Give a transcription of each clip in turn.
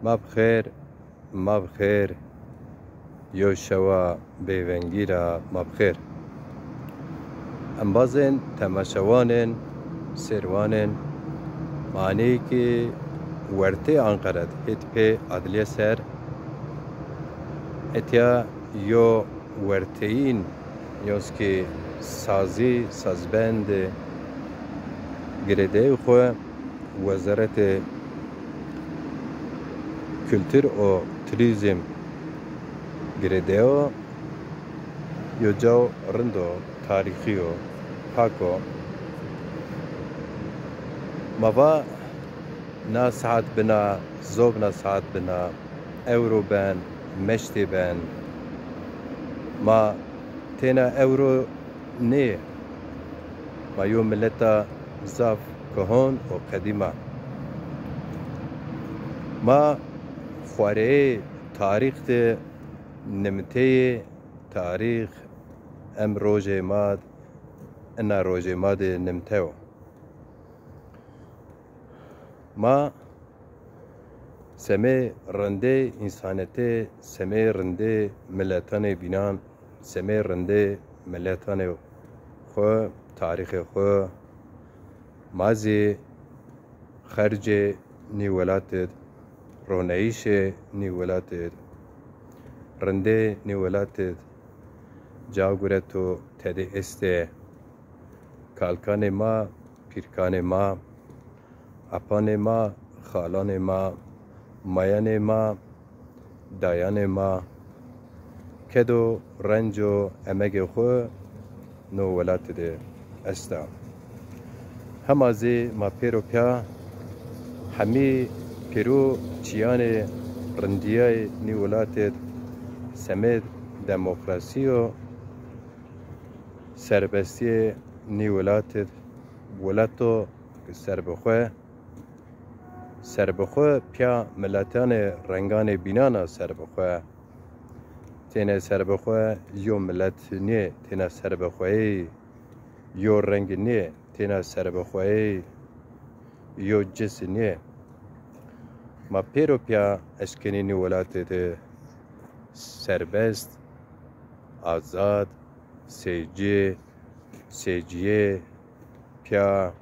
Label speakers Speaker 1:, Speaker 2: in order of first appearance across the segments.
Speaker 1: ما بخیر ما بخیر یو شوا بیونگیرا ما بخیر انبازن تماشوانن سروانن معنی که ورته آنقرد هیت پی عدلیه سر اتیا یو ورتهین یوز که سازبند گرده خو وزارت کلتور و توریزم گرده و یو جو رندو تاریخی و پاکو موا نا ساعت بنا زوب نا ساعت بنا اورو بن مشتی بن ما تینا اورو نه ما یو ملتا زاف کهون و قدیمه ما خواره تاریخ ده نمته تاریخ ام روژه ماد انا روژه ماد نمتهو ما سمه رنده انسانته سمه رنده ملتان بینان سمه رنده ملتان خو تاریخ خو مازی خرج نیولاتد رونایش نیولاتد رنده نیولاتد جاگورتو تده استه کالکان ما پیرکان ما اپان ما خالان ما مایان ما دایان ما کدو رنجو امگ خو نو ولات ده استا همازی ما پیرو پیا همی پیرو چیان رندیای نی ولات سمید دموکراسی و سربستی نی ولاتو سربخواه پیا ملتان رنگان بینانا سربخواه تینه سربخواه یو ملت نیه تینه سربخواه یو رنگ نیه تینه سربخواه یو جس نیه ما پیرو پیا اشکنی نی ولات ده سربست آزاد سیجیه پیا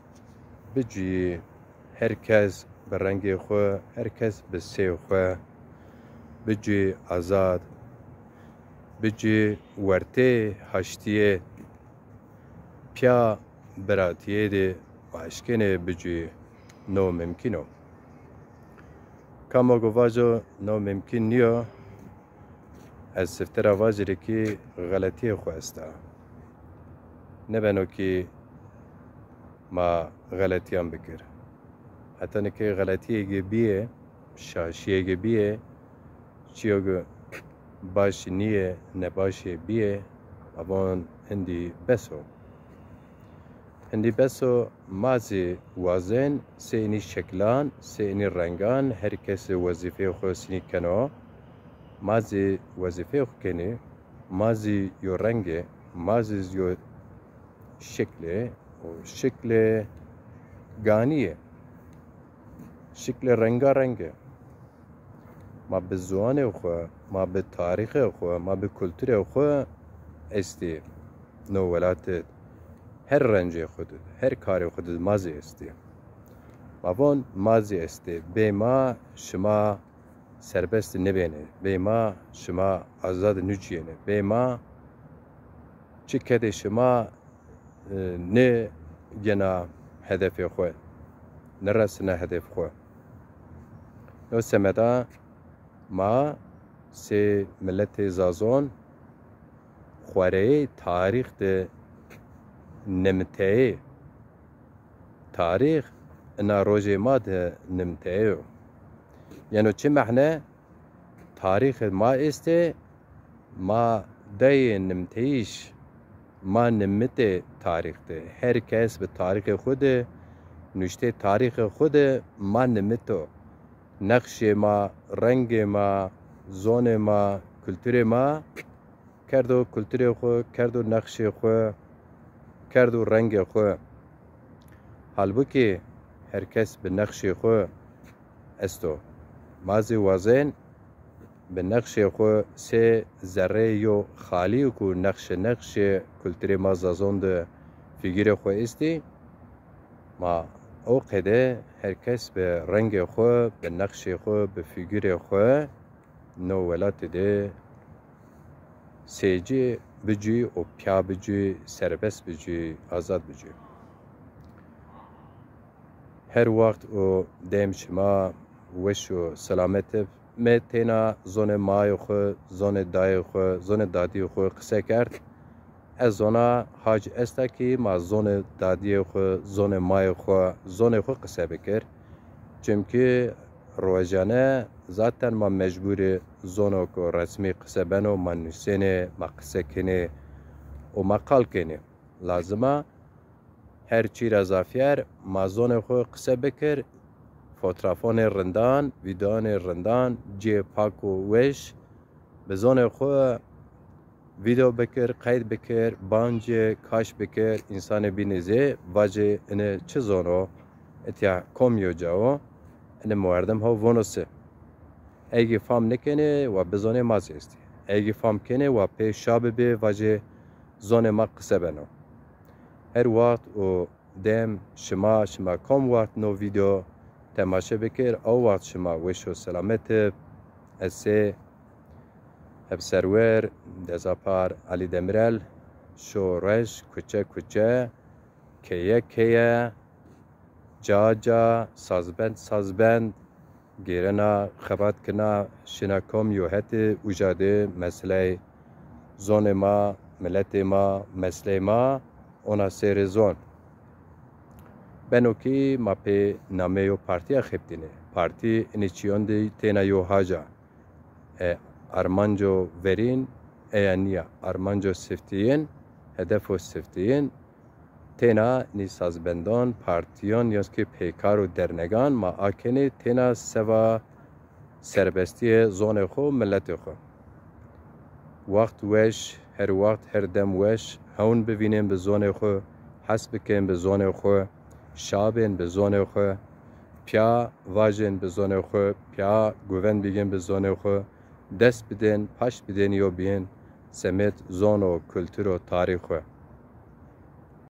Speaker 1: بجی هر کس به رنگ خو هر کس به سی خو بجی آزاد بجی ورته هشتیه پیا براتیه ده واشکنه بجی نو ممکنو کاما گواجو نو ممکن نیو از سفتر واجره که غلطی خو استا نبنو که ما غلطیان بکر حتی نکه غلطی بیه شاشیه بیه چیو باش نیه نباشه بیه اوان هندی بسو مازی وازن سینی شکلان سینی رنگان هر کس وظیفه خواستی کنه مازی وظیفه خو کنه مازی یو رنگه مازی یو شکله و شکل گانیه شکل رنگه ما به زوان خو ما به تاریخ خو ما به کلتور خو استی نو ولات هر رنج خود هر کار خود مازی استی ما وان مازی استی به ما شما سربست نبینه به ما شما آزاد نجینه به ما چی کده شما نه گنا هدف خو نرسنه هدف خو نو سمدا ما سه ملت زازون خواره تاریخ ده نمته تاریخ انا روژه ما ده نمته یعنی چه معنی تاریخ ما استه ما ده نمتهیش ما نمته تاریخ ده هر کس به تاریخ خود نشته تاریخ خود ما نمتو نقش ما رنگ ما زون ما کلتور ما کردو کلتور خو کردو نقش خو کردو رنگ خو حالبو که هر کس به نقش خو استو مازی وازین به نقش خو سه ذره یو خالی کو نقش کلتوری ما زازون ده فیگیر خو استی ما او قده هر کس به رنگ خو به نقش خو به فیگیر خو نو ولات ده سیجی بجی و پیا بجی سربست بجی آزاد بجی هر وقت او دیم شما وش و سلامت متینا زون مای خو زون دای خو زون دادی خو قصه کرد از زونا حاج استا کی ما زون دادی خو زون مای خو زون خو قصه بکر چمکه روزانه ذاتن ما مجبور زونو کو رسمی قصه بنو ما نسینه ما قصه کنه و ما قال کنه لازمه هر چی رضافیر ما زون خو قصه بکر فوترافون رندان ویدان رندان جی پاک و وش به زون خو ویدیو بکر قید بکر بانج کاش بکر انسان بینیزه واجه اینه چه زونو اتیا کمیو جاو اینه مواردم ها ونوسه ایگی فام نکنه و بزونه مازی استی ایگی فام کنه و پی شاب به واجه زون ما قصه بنو هر وقت و دم شما کم وقت نو ویدیو تماشه بکر او وقت شما وش و سلامت اسه هب سرور دزاپار علی دمرل شورش کوچه کیه جا سازبند گیرنا خبات کنا شناکم یوهت وجاده مسئله زون ما ملت ما مسئله ما اونا سیر زون بنوکی ما پی نامه یو پارتی خبتینه پارتی انیچیون دی تینا یو حاجا ارمانجو ورین ایانیا ارمانجو سفتین هدف و سفتین تینا نیسازبندان پارتیان یاست که پیکار و درنگان ما آکنی تینا سوا سربستی زون خو ملت خو وقت وش هر وقت هر دم وش هون ببینیم به زون خو حس بکن به زون خو شابن به زون خو پیا واجن به زون خو پیا گوون بگن به زون خو دست بدن پاش بدن یو بین سمت زون و کلتور و تاریخ خو